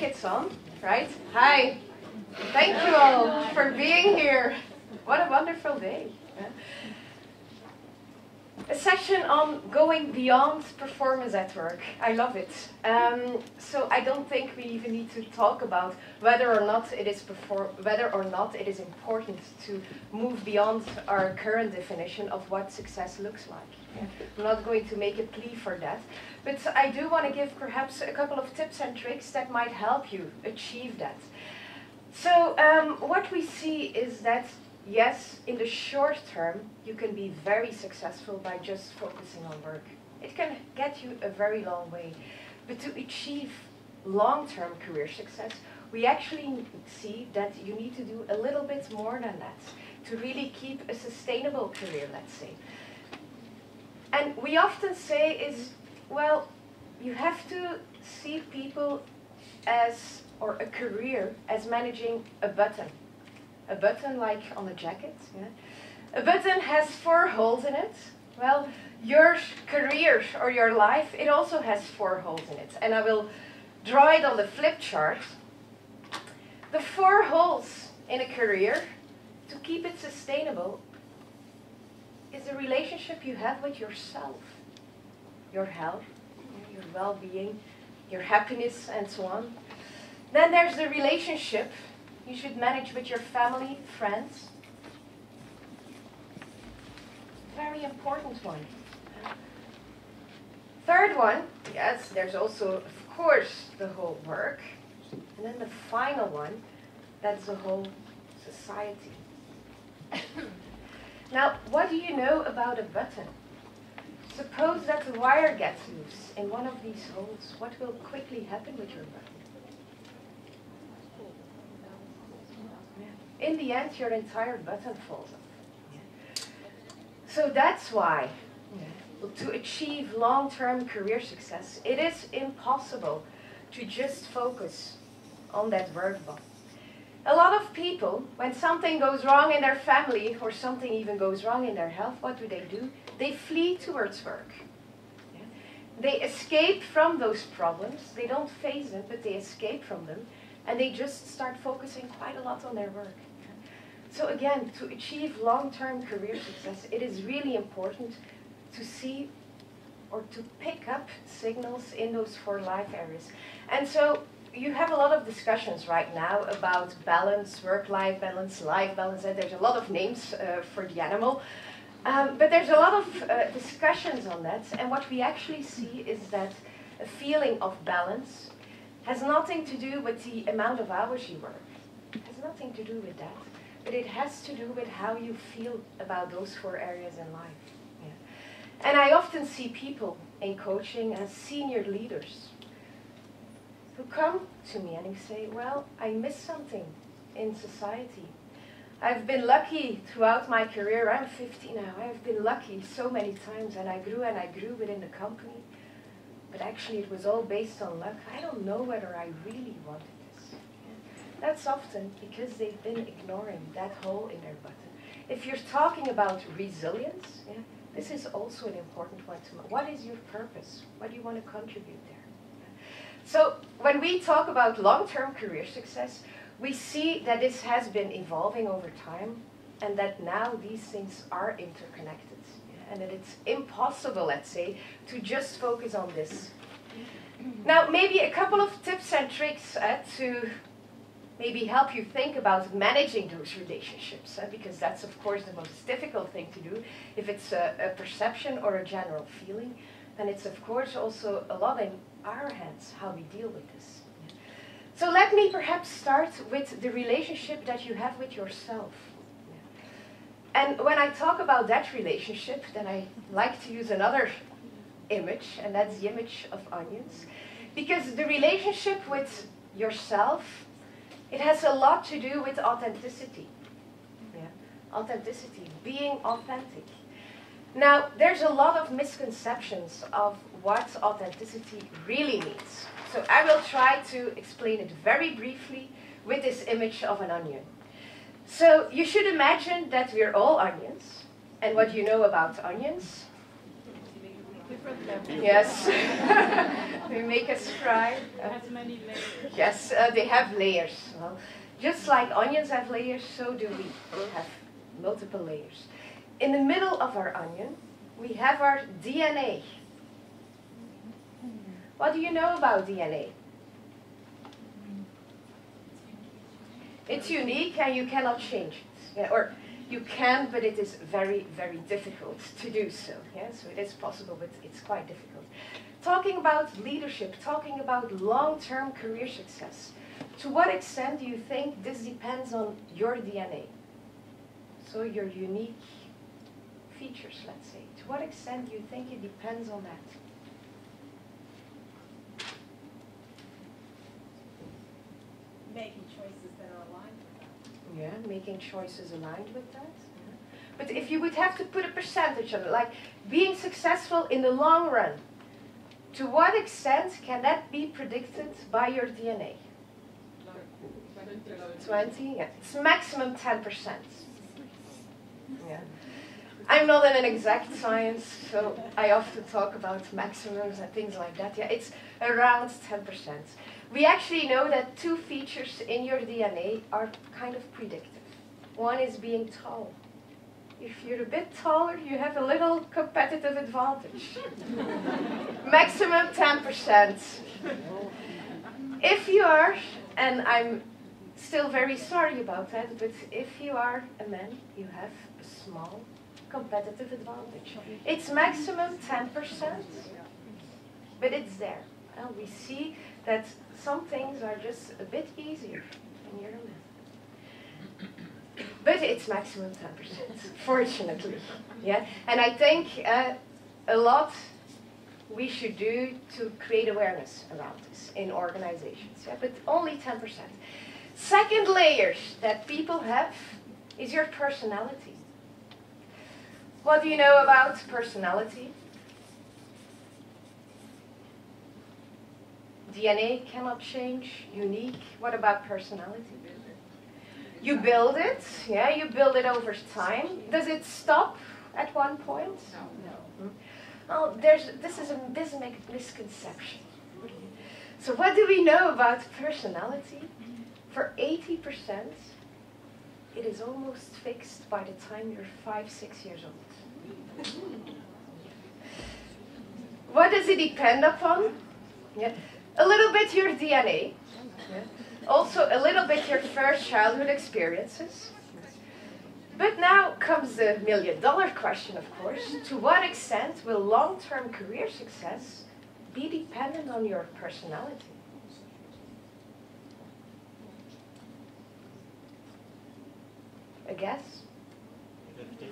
think it's on, right? Hi. Thank you all for being here. What a wonderful day. A session on going beyond performance at work. I love it. So I don't think we even need to talk about whether or not it is important to move beyond our current definition of what success looks like. Yeah. I'm not going to make a plea for that, but I do want to give perhaps a couple of tips and tricks that might help you achieve that. So what we see is that yes, in the short term, you can be very successful by just focusing on work. It can get you a very long way. But to achieve long-term career success, we actually see that you need to do a little bit more than that to really keep a sustainable career, let's say. And we often say is, well, you have to see people as, or a career as managing a button. A button like on a jacket. Yeah? A button has 4 holes in it. Well, your career or your life, it also has 4 holes in it. And I will draw it on the flip chart. The 4 holes in a career, to keep it sustainable, is the relationship you have with yourself. Your health, your well-being, your happiness, and so on. Then there's the relationship you should manage with your family, friends. Very important one. Third one, yes, there's also, of course, the whole work. And then the final one, that's the whole society. Now, what do you know about a button? Suppose that the wire gets loose in one of these holes. What will quickly happen with your button? In the end, your entire button falls off. So that's why, to achieve long-term career success, it is impossible to just focus on that work button. A lot of people, when something goes wrong in their family or something even goes wrong in their health, what do? They flee towards work. They escape from those problems. They don't face them, but they escape from them. And they just start focusing quite a lot on their work. So again, to achieve long-term career success, it is really important to see or to pick up signals in those 4 life areas. And so you have a lot of discussions right now about balance, work-life balance, life balance, and there's a lot of names for the animal. But there's a lot of discussions on that, and what we actually see is that a feeling of balance has nothing to do with the amount of hours you work. It has nothing to do with that. But it has to do with how you feel about those 4 areas in life. Yeah. And I often see people in coaching as senior leaders who come to me and they say, well, I miss something in society. I've been lucky throughout my career. I'm 50 now. I've been lucky so many times, and I grew within the company. But actually it was all based on luck. I don't know whether I really wanted this. Yeah. That's often because they've been ignoring that hole in their button. If you're talking about resilience, yeah, this is also an important one to know. What is your purpose? What do you want to contribute there? Yeah. So when we talk about long-term career success, we see that this has been evolving over time and that now these things are interconnected. Yeah, and that it's impossible, let's say, to just focus on this. Now, maybe a couple of tips and tricks to maybe help you think about managing those relationships, because that's, of course, the most difficult thing to do. If it's a perception or a general feeling, then it's, of course, also a lot in our hands how we deal with this. So let me perhaps start with the relationship that you have with yourself. And when I talk about that relationship, then I like to use another image, and that's the image of onions. Because the relationship with yourself, it has a lot to do with authenticity. Yeah? Authenticity, being authentic. Now, there's a lot of misconceptions of what authenticity really means. So I will try to explain it very briefly with this image of an onion. So you should imagine that we're all onions. And what you know about onions? Different levels. Yes. They make us cry. It has many layers. Yes, they have layers. Well, just like onions have layers, so do we have multiple layers. In the middle of our onion, we have our DNA. What do you know about DNA? It's unique and you cannot change it. Yeah, or you can, but it is very, very difficult to do so. Yeah, so it is possible, but it's quite difficult. Talking about leadership, talking about long-term career success, to what extent do you think this depends on your DNA? So your unique features, let's say. To what extent do you think it depends on that? Making choices that are aligned with that. Yeah, making choices aligned with that. Yeah. But if you would have to put a percentage on it, like being successful in the long run, to what extent can that be predicted by your DNA? 20? Yeah. It's maximum 10%. Yeah. I'm not in an exact science, so I often talk about maximums and things like that. Yeah, it's around 10%. We actually know that two features in your DNA are kind of predictive. One is being tall. If you're a bit taller, you have a little competitive advantage. Maximum 10%. If you are, and I'm still very sorry about that, but if you are a man, you have a small competitive advantage. It's maximum 10%, but it's there. Well, we see that some things are just a bit easier when you're a man. But it's maximum 10%, fortunately. Yeah? And I think a lot we should do to create awareness around this in organizations. Yeah? But only 10%. Second layer that people have is your personality. What do you know about personality? DNA cannot change, unique. What about personality? You build it, yeah, you build it over time. Does it stop at one point? No. Oh, this is a misconception. So what do we know about personality? For 80%, it is almost fixed by the time you're 5, 6 years old. What does it depend upon? Yeah. A little bit your DNA. Yeah. Also a little bit your first childhood experiences. But now comes the million-dollar question, of course. To what extent will long-term career success be dependent on your personality? A guess?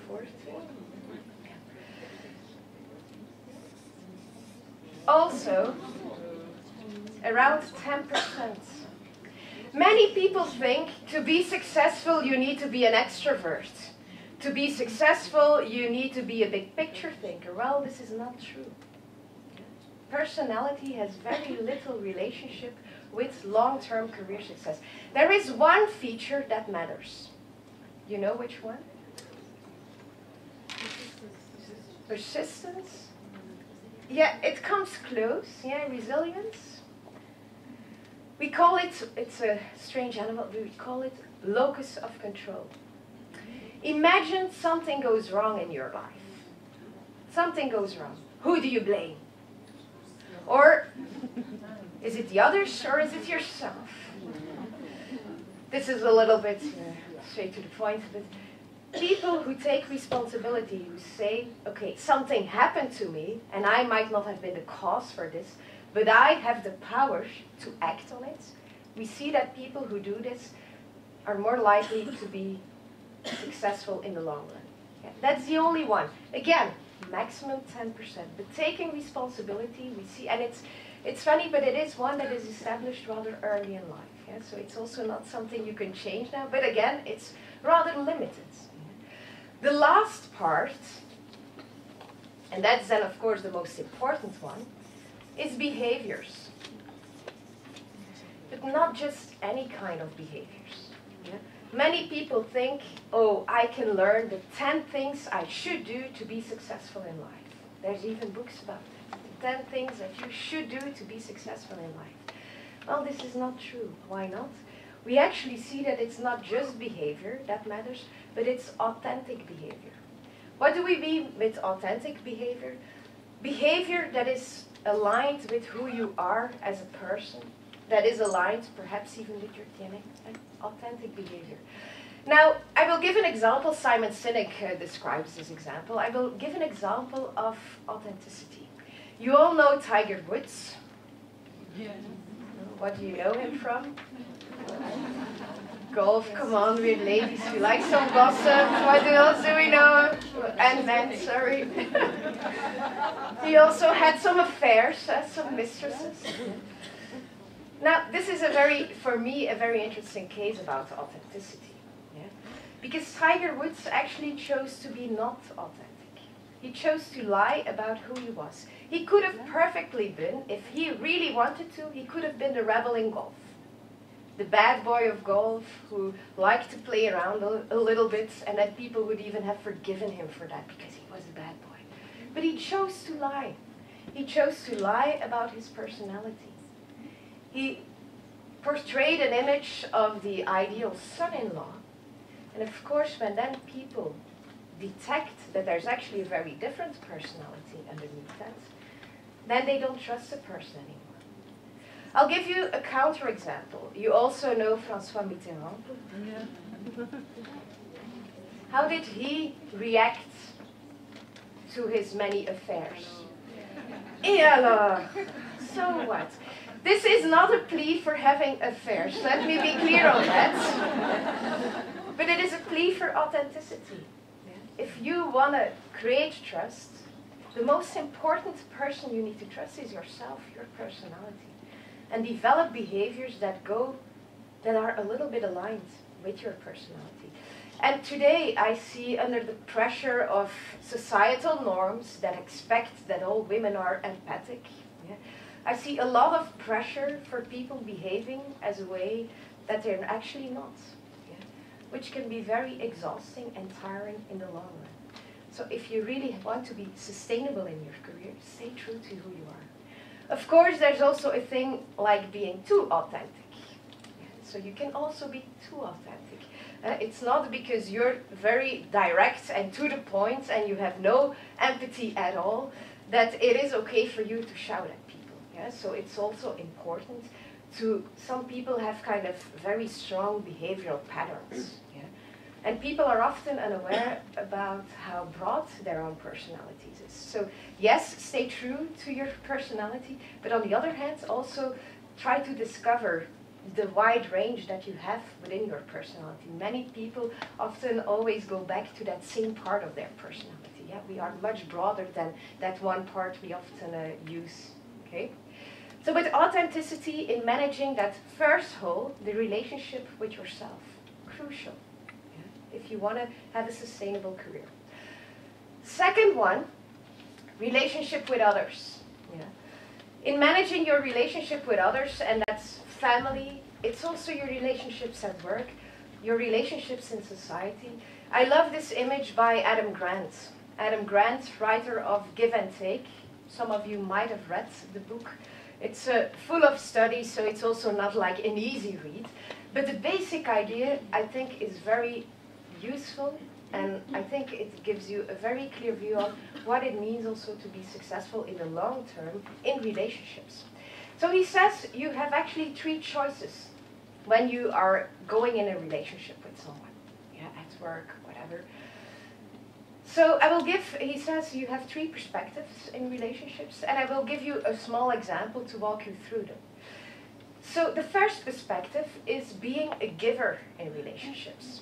40? Also, around 10%. Many people think to be successful you need to be an extrovert. To be successful you need to be a big picture thinker. Well, this is not true. Personality has very little relationship with long-term career success. There is one feature that matters. You know which one? Persistence. Yeah, it comes close. Yeah, resilience. We call it, it's a strange animal, we call it locus of control. Imagine something goes wrong in your life. Something goes wrong. Who do you blame? Or is it the others or is it yourself? This is a little bit straight to the point, but people who take responsibility, who say, okay, something happened to me and I might not have been the cause for this, but I have the power to act on it. We see that people who do this are more likely to be successful in the long run. Yeah, that's the only one. Again, maximum 10%. But taking responsibility, we see, and it's funny, but it is one that is established rather early in life. Yeah? So it's also not something you can change now, but again, it's rather limited. The last part, and that's then of course the most important one, is behaviors. But not just any kind of behaviors. Yeah? Many people think, oh, I can learn the 10 things I should do to be successful in life. There's even books about it. 10 things that you should do to be successful in life. Well, this is not true. Why not? We actually see that it's not just behavior that matters, but it's authentic behavior. What do we mean with authentic behavior? Behavior that is aligned with who you are as a person, that is aligned perhaps even with your DNA, authentic behavior. Now, I will give an example. Simon Sinek describes this example. I will give an example of authenticity. You all know Tiger Woods. Yeah. What do you know him from? Golf, come on, we're ladies, we like some gossip. What else do we know? And men, sorry. He also had some affairs, some mistresses. Now, this is for me, a very interesting case about authenticity. Yeah? Because Tiger Woods actually chose to be not authentic. He chose to lie about who he was. He could have perfectly been, if he really wanted to, he could have been the rebel in golf. The bad boy of golf who liked to play around a little bit, and that people would even have forgiven him for that because he was a bad boy. But he chose to lie. He chose to lie about his personality. He portrayed an image of the ideal son-in-law. And of course, when then people detect that there's actually a very different personality underneath that, then they don't trust the person anymore. I'll give you a counterexample. You also know François Mitterrand. Yeah. How did he react to his many affairs? Et alors? So what? This is not a plea for having affairs. Let me be clear on that. But it is a plea for authenticity. If you want to create trust, the most important person you need to trust is yourself, your personality. And develop behaviors that are a little bit aligned with your personality. And today I see, under the pressure of societal norms that expect that all women are empathic, I see a lot of pressure for people behaving as a way that they're actually not, which can be very exhausting and tiring in the long run. So if you really want to be sustainable in your career, stay true to who you are. Of course, there's also a thing like being too authentic. So you can also be too authentic. It's not because you're very direct and to the point and you have no empathy at all that it is okay for you to shout at people. So it's also important some people have kind of very strong behavioral patterns. And people are often unaware about how broad their own personalities is. So yes, stay true to your personality, but on the other hand, also try to discover the wide range that you have within your personality. Many people often always go back to that same part of their personality. We are much broader than that one part we often use. Okay? So with authenticity in managing that first whole, the relationship with yourself, crucial. If you want to have a sustainable career. Second one, relationship with others. In managing your relationship with others, and that's family, it's also your relationships at work, your relationships in society. I love this image by Adam Grant. Adam Grant, writer of Give and Take. Some of you might have read the book. It's full of studies, so it's also not like an easy read. But the basic idea, I think, is very useful, and I think it gives you a very clear view of what it means also to be successful in the long term in relationships. So he says you have actually 3 choices when you are going in a relationship with someone, at work, whatever. So he says you have 3 perspectives in relationships, and I will give you a small example to walk you through them. So the first perspective is being a giver in relationships.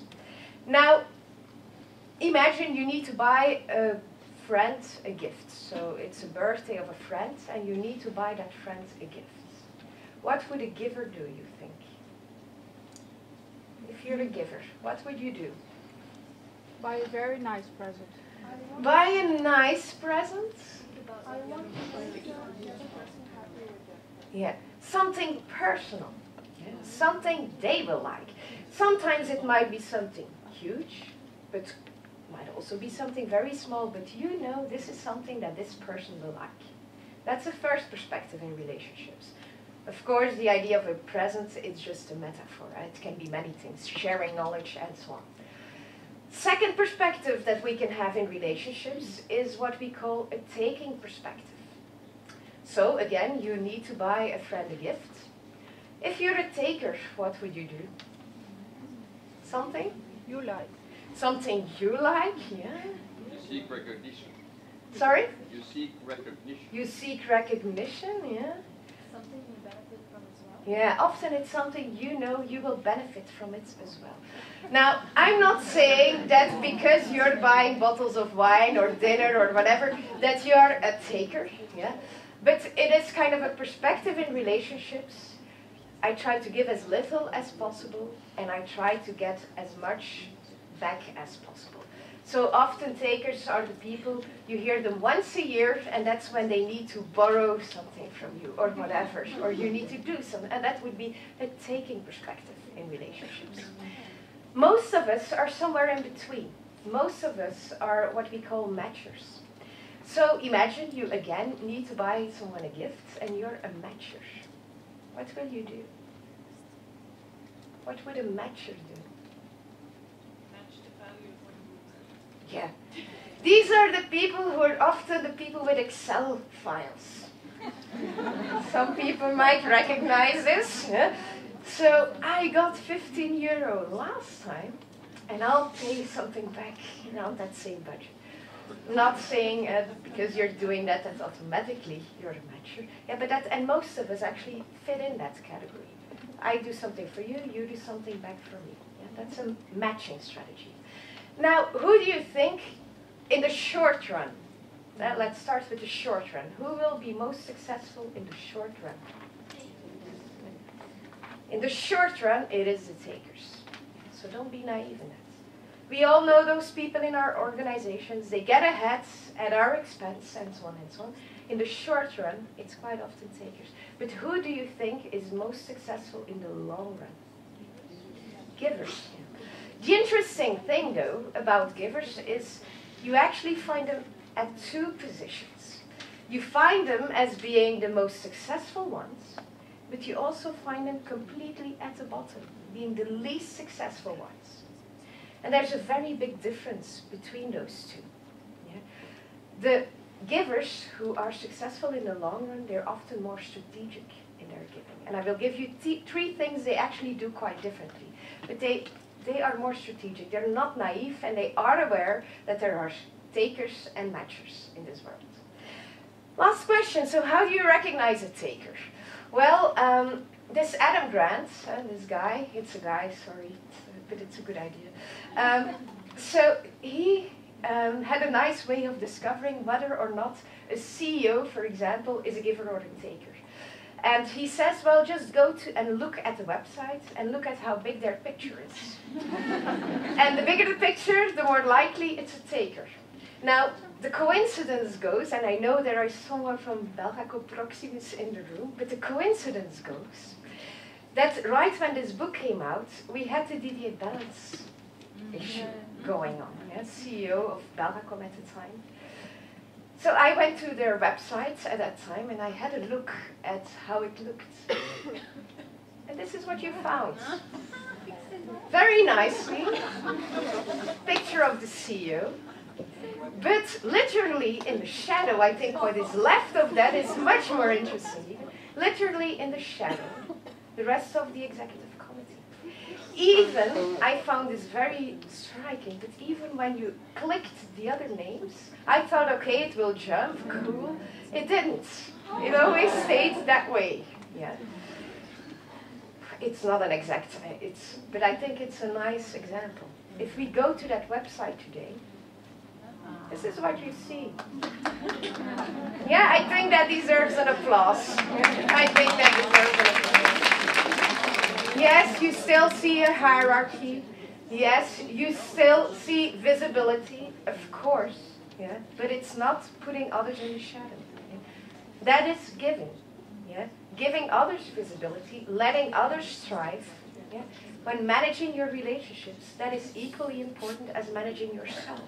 Now, imagine you need to buy a friend a gift. So it's a birthday of a friend, and you need to buy that friend a gift. What would a giver do, you think? If you're a giver, what would you do? Buy a very nice present. Buy a nice present? I want to make the person happy with it. Yeah, something personal. Something they will like. Sometimes it might be something huge, but Might also be something very small, but you know this is something that this person will like. That's the first perspective in relationships. Of course, the idea of a present is just a metaphor. It can be many things, sharing knowledge and so on. Second perspective that we can have in relationships is what we call a taking perspective. So again, you need to buy a friend a gift. If you're a taker, what would you do? Something? You like. Something you like, yeah. You seek recognition. Sorry? You seek recognition. You seek recognition, yeah. Something you benefit from as well? Yeah, often it's something you know you will benefit from it as well. Now, I'm not saying that because you're buying bottles of wine or dinner or whatever, that you're a taker, yeah. But it is kind of a perspective in relationships. I try to give as little as possible, and I try to get as much back as possible. So often takers are the people, you hear them once a year, and that's when they need to borrow something from you, or whatever, or you need to do something, and that would be a taking perspective in relationships. Most of us are somewhere in between. Most of us are what we call matchers. So imagine you again need to buy someone a gift, and you're a matcher. What will you do? What would a matcher do? Match the value of what you Yeah. These are the people who are often the people with Excel files. Some people might recognize this. Yeah? So I got 15 euro last time, and I'll pay something back around that same budget. Not saying because you're doing that automatically you're a matcher. Yeah, but and most of us actually fit in that category. I do something for you, you do something back for me. Yeah, that's a matching strategy. Now, who do you think in the short run? Let's start with the short run. Who will be most successful in the short run? In the short run, it is the takers. So don't be naive in that. We all know those people in our organizations. They get ahead at our expense and so on and so on. In the short run, it's quite often takers. But who do you think is most successful in the long run? Givers. The interesting thing, though, about givers is you actually find them at two positions. You find them as being the most successful ones, but you also find them completely at the bottom, being the least successful ones. And there's a very big difference between those two. Yeah? The givers who are successful in the long run, they're often more strategic in their giving. And I will give you three things they actually do quite differently. But they are more strategic. They're not naive, and they are aware that there are takers and matchers in this world. Last question. So how do you recognize a taker? Well, this Adam Grant, this guy, it's a guy, sorry, but it's a good idea. So he had a nice way of discovering whether or not a CEO, for example, is a giver or a taker. And he says, well, just go to and look at the website and look at how big their picture is. And the bigger the picture, the more likely it's a taker. Now, the coincidence goes, and I know there is someone from Belgaco Proximus in the room, but the coincidence goes that right when this book came out, we had the Didier Balance issue going on. Yeah, CEO of Belgacom at the time. So I went to their website at that time, and I had a look at how it looked. And this is what you found. Very nicely, picture of the CEO. But literally in the shadow, I think what is left of that is much more interesting. Literally in the shadow, the rest of the executive committee. Even, I found this very striking, but even when you clicked the other names, I thought, okay, it will jump, cool. It didn't. It always stayed that way. Yeah. It's not an exact, but I think it's a nice example. If we go to that website today, this is what you see. Yeah, I think that deserves an applause. I think that deserves an applause. Yes, you still see a hierarchy. Yes, you still see visibility, of course. Yeah, but it's not putting others in the shadow. Yeah? That is giving. Yeah, giving others visibility, letting others thrive, Yeah? When managing your relationships, that is equally important as managing yourself.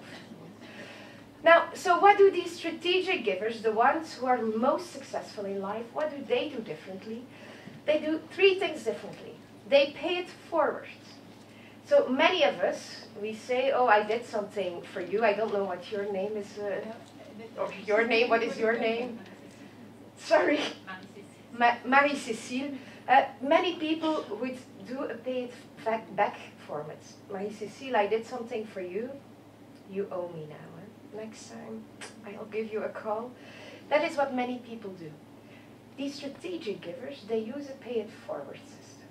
Now, so what do these strategic givers, the ones who are most successful in life, what do they do differently? They do 3 things differently. They pay it forward. So many of us, we say, oh, I did something for you. I don't know what your name is. Or your name, what is your name? Sorry. Marie-Cécile. Many people would do a pay it back format. Marie-Cécile, I did something for you. You owe me now. Next time, I'll give you a call. That is what many people do. These strategic givers, they use a pay it forward system.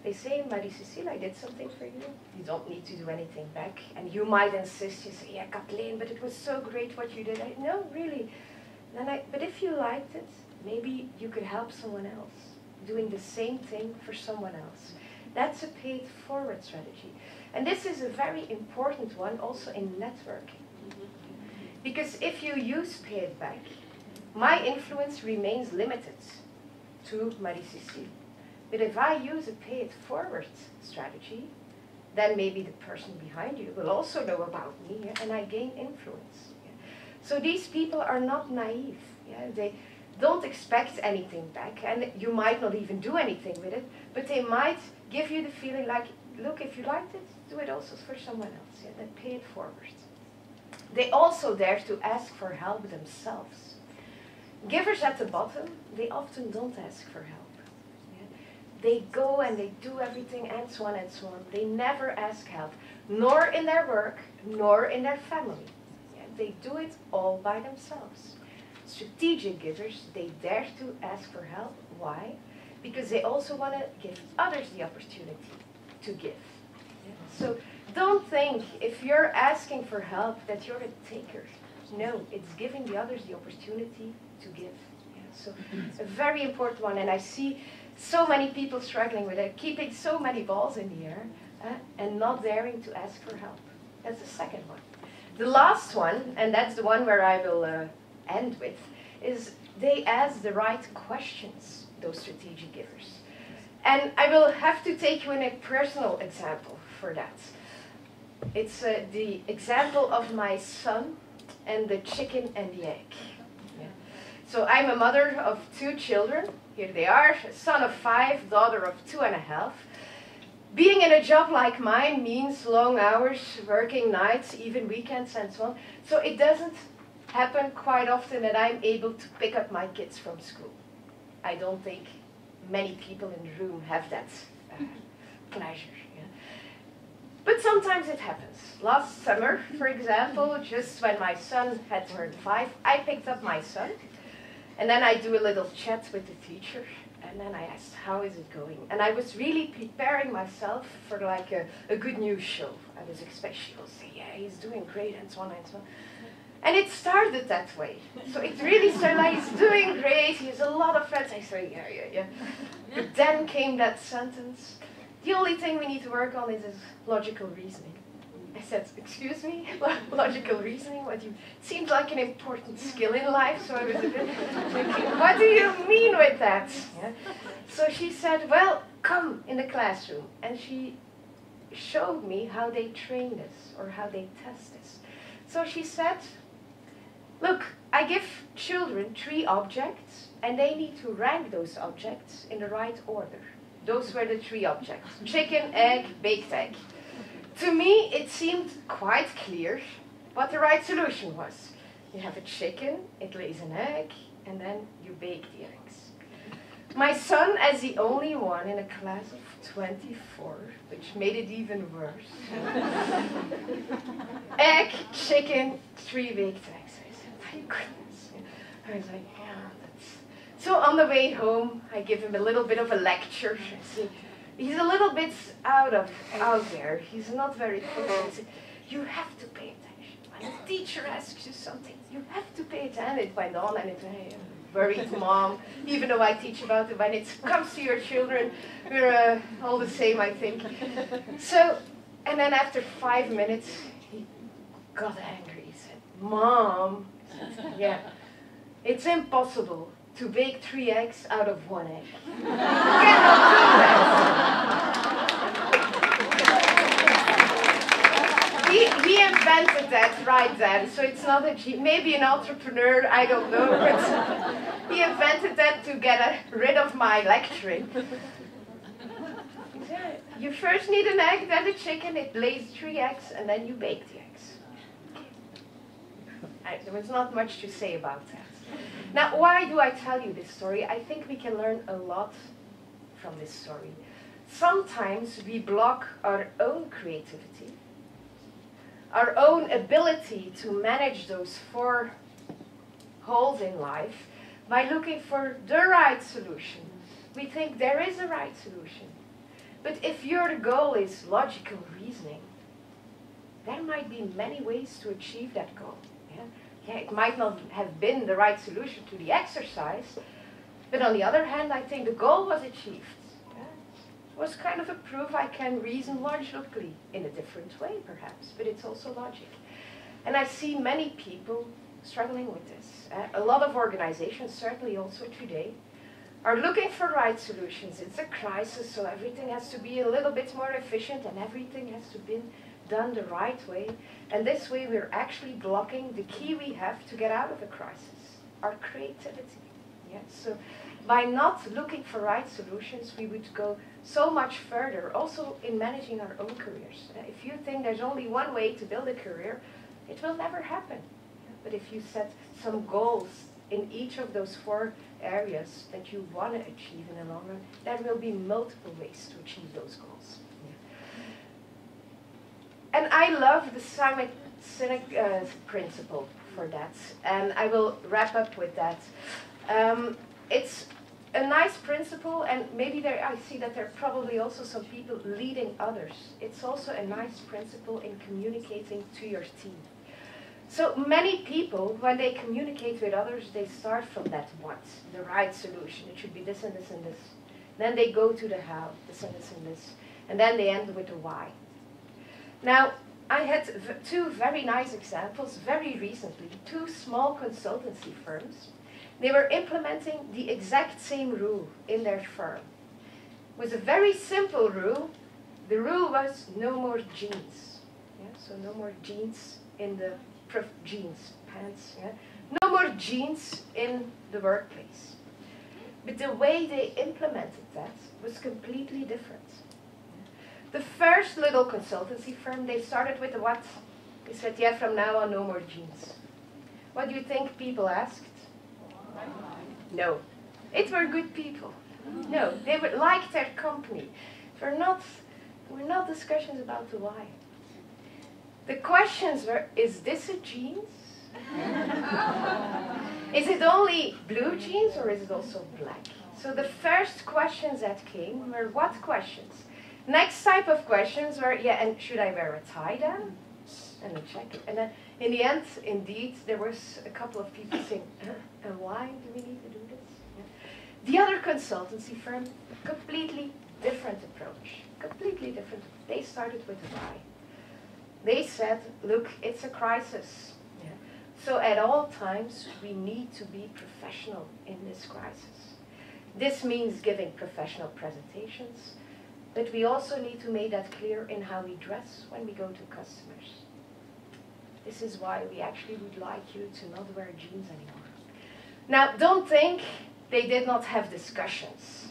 They say, Marie-Cécile, I did something for you. You don't need to do anything back. And you might insist, you say, yeah, Kateleen, but it was so great what you did. No, really. But if you liked it, maybe you could help someone else, doing the same thing for someone else. That's a pay it forward strategy. And this is a very important one also in networking. Because if you use pay it back, my influence remains limited to Marie-Cécile. But if I use a pay it forward strategy, then maybe the person behind you will also know about me, yeah, and I gain influence. Yeah. So these people are not naive. Yeah. They don't expect anything back, and you might not even do anything with it, but they might give you the feeling like, look, if you liked it, do it also for someone else. Yeah. Then pay it forward. They also dare to ask for help themselves. Givers at the bottom, they often don't ask for help. Yeah? They go and they do everything and so on and so on. They never ask help, nor in their work, nor in their family. Yeah? They do it all by themselves. Strategic givers, they dare to ask for help. Why? Because they also want to give others the opportunity to give. Yeah? So don't think if you're asking for help that you're a taker. No, it's giving the others the opportunity to give. Yeah, so a very important one, and I see so many people struggling with it, keeping so many balls in the air and not daring to ask for help. That's the second one. The last one, and that's the one where I will end with, is they ask the right questions, those strategic givers. And I will have to take you in a personal example for that. It's the example of my son and the chicken and the egg. Yeah. So I'm a mother of 2 children. Here they are, a son of 5, daughter of 2.5. Being in a job like mine means long hours, working nights, even weekends and so on. So it doesn't happen quite often that I'm able to pick up my kids from school. I don't think many people in the room have that pleasure. But sometimes it happens. Last summer, for example, just when my son had turned 5, I picked up my son. And then I do a little chat with the teacher. And then I asked, how is it going? And I was really preparing myself for like a good news show. I was expecting she will say, yeah, he's doing great and so on and so on. And it started that way. So it really started like, he's doing great, he has a lot of friends. I said, yeah. But then came that sentence. The only thing we need to work on is logical reasoning. I said, excuse me, logical reasoning? What you seemed like an important skill in life, so I was a bit thinking, what do you mean with that? Yeah. So she said, well, come in the classroom. And she showed me how they train this, or how they test this. So she said, look, I give children 3 objects, and they need to rank those objects in the right order. Those were the 3 objects: chicken, egg, baked egg. To me, it seemed quite clear what the right solution was. You have a chicken, it lays an egg, and then you bake the eggs. My son, as the only one in a class of 24, which made it even worse. Egg, chicken, 3 baked eggs. I said, thank goodness. I was like, yeah, that's... So on the way home, I give him a little bit of a lecture. See, he's a little bit out there. He's not very focused. You have to pay attention. When the teacher asks you something, you have to pay attention. It went on and it worried mom, even though I teach about it. When it comes to your children, we're all the same, I think. So, and then after 5 minutes, he got angry. He said, Mom, yeah, it's impossible to bake 3 eggs out of 1 egg. You cannot do that. invented that right then, so it's not a maybe an entrepreneur, I don't know, but he invented that to get rid of my lecturing. You first need an egg, then a chicken, it lays 3 eggs, and then you bake the eggs. There was not much to say about that. Now, why do I tell you this story? I think we can learn a lot from this story. Sometimes we block our own creativity, our own ability to manage those 4 holes in life by looking for the right solution. We think there is a right solution. But if your goal is logical reasoning, there might be many ways to achieve that goal. Yeah, it might not have been the right solution to the exercise, but on the other hand, I think the goal was achieved. It was kind of a proof I can reason logically in a different way, perhaps, but it's also logic. And I see many people struggling with this. A lot of organizations, certainly also today, are looking for right solutions. It's a crisis, so everything has to be a little bit more efficient and everything has to be done the right way. And this way we're actually blocking the key we have to get out of a crisis, our creativity. Yeah? So by not looking for right solutions, we would go so much further, also in managing our own careers. If you think there's only one way to build a career, it will never happen. But if you set some goals in each of those 4 areas that you want to achieve in the long run, there will be multiple ways to achieve those goals. Yeah. And I love the Simon Sinek principle for that, and I will wrap up with that. It's a nice principle, and maybe I see that there are probably also some people leading others. It's also a nice principle in communicating to your team. So many people, when they communicate with others, they start from that what, the right solution. It should be this and this and this. Then they go to the how, this and this and this. And then they end with the why. Now, I had 2 very nice examples very recently. 2 small consultancy firms. They were implementing the exact same rule in their firm. It was a very simple rule. The rule was no more jeans. Yeah? So no more jeans in the jeans, pants. Yeah? No more jeans in the workplace. But the way they implemented that was completely different. The first little consultancy firm, they started with the what? They said, yeah, from now on, no more jeans. What do you think people asked? No. It were good people. No, they would like their company. Were not discussions about the why. The questions were, is this a jeans? Is it only blue jeans or is it also black? So the first questions that came were what questions? Next type of questions were, yeah, and should I wear a tie then? And a jacket. And then in the end, indeed, there was a couple of people saying, and why do we need to do this? Yeah. The other consultancy firm, completely different approach. Completely different. They started with a why. They said, look, it's a crisis. Yeah. So at all times, we need to be professional in this crisis. This means giving professional presentations, but we also need to make that clear in how we dress when we go to customers. This is why we actually would like you to not wear jeans anymore. Now, don't think they did not have discussions.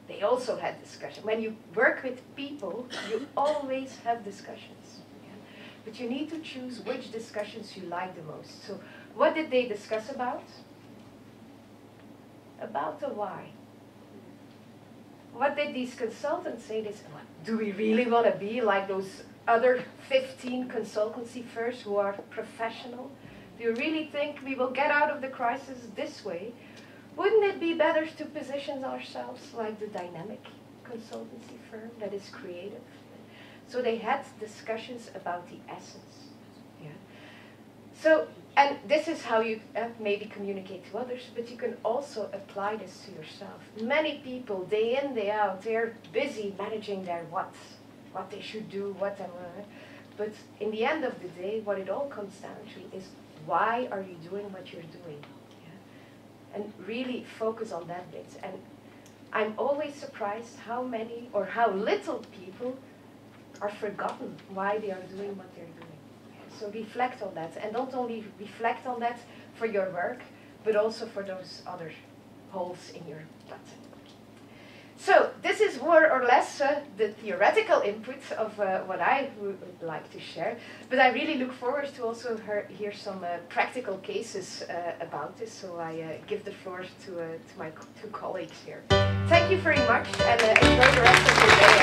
They also had discussions. When you work with people, you always have discussions. Yeah? But you need to choose which discussions you like the most. So what did they discuss about? About the why. What did these consultants say? They said, well, do we really want to be like those other 15 consultancy firms who are professional? Do you really think we will get out of the crisis this way? Wouldn't it be better to position ourselves like the dynamic consultancy firm that is creative? So they had discussions about the essence. Yeah. So, and this is how you maybe communicate to others, but you can also apply this to yourself. Many people, day in, day out, they're busy managing their what they should do, but in the end of the day, what it all comes down to is why are you doing what you're doing? Yeah? And really focus on that bit. And I'm always surprised how many or how little people are forgotten why they are doing what they're doing. So reflect on that, and don't only reflect on that for your work, but also for those other holes in your button. So this is more or less the theoretical input of what I would like to share, but I really look forward to also hear some practical cases about this, so I give the floor to my two colleagues here. Thank you very much, and enjoy the rest of your day.